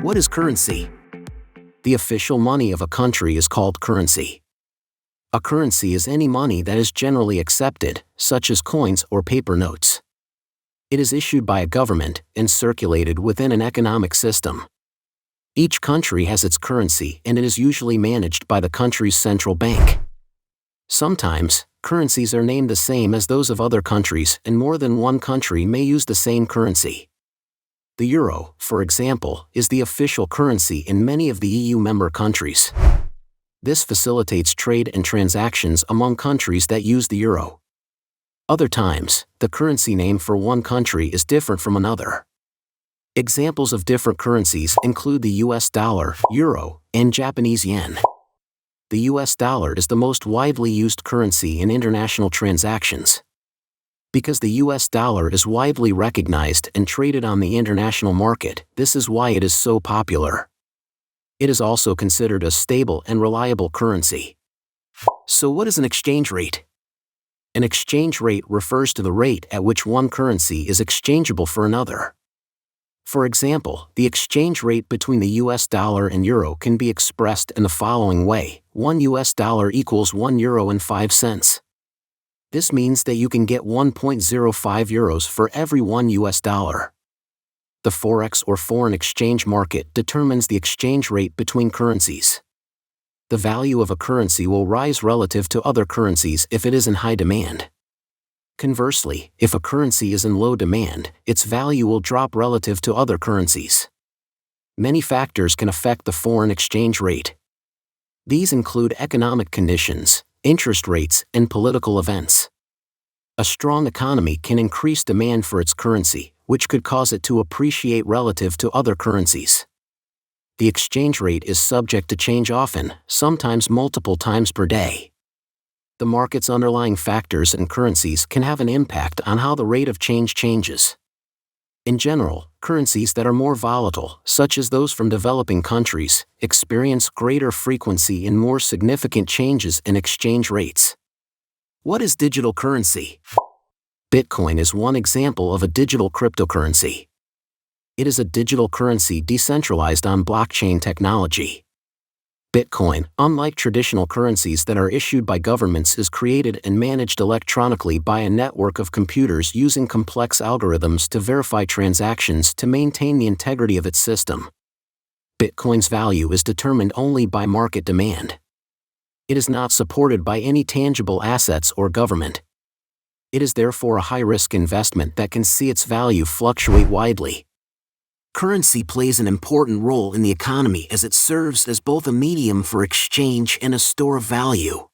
What is currency? The official money of a country is called currency. A currency is any money that is generally accepted, such as coins or paper notes. It is issued by a government and circulated within an economic system. Each country has its currency and it is usually managed by the country's central bank. Sometimes, currencies are named the same as those of other countries and more than one country may use the same currency. The euro, for example, is the official currency in many of the EU member countries. This facilitates trade and transactions among countries that use the euro. Other times, the currency name for one country is different from another. Examples of different currencies include the US dollar, euro, and Japanese yen. The US dollar is the most widely used currency in international transactions. Because the US dollar is widely recognized and traded on the international market, this is why it is so popular. It is also considered a stable and reliable currency. So what is an exchange rate? An exchange rate refers to the rate at which one currency is exchangeable for another. For example, the exchange rate between the US dollar and euro can be expressed in the following way: 1 US dollar equals 1 euro and 5 cents. This means that you can get 1.05 euros for every 1 US dollar. The forex or foreign exchange market determines the exchange rate between currencies. The value of a currency will rise relative to other currencies if it is in high demand. Conversely, if a currency is in low demand, its value will drop relative to other currencies. Many factors can affect the foreign exchange rate. These include economic conditions, interest rates, and political events. A strong economy can increase demand for its currency, which could cause it to appreciate relative to other currencies. The exchange rate is subject to change often, sometimes multiple times per day. The market's underlying factors and currencies can have an impact on how the rate of change changes. In general, currencies that are more volatile, such as those from developing countries, experience greater frequency and more significant changes in exchange rates. What is digital currency? Bitcoin is one example of a digital cryptocurrency. It is a digital currency decentralized on blockchain technology. Bitcoin, unlike traditional currencies that are issued by governments, is created and managed electronically by a network of computers using complex algorithms to verify transactions to maintain the integrity of its system. Bitcoin's value is determined only by market demand. It is not supported by any tangible assets or government. It is therefore a high-risk investment that can see its value fluctuate widely. Currency plays an important role in the economy as it serves as both a medium for exchange and a store of value.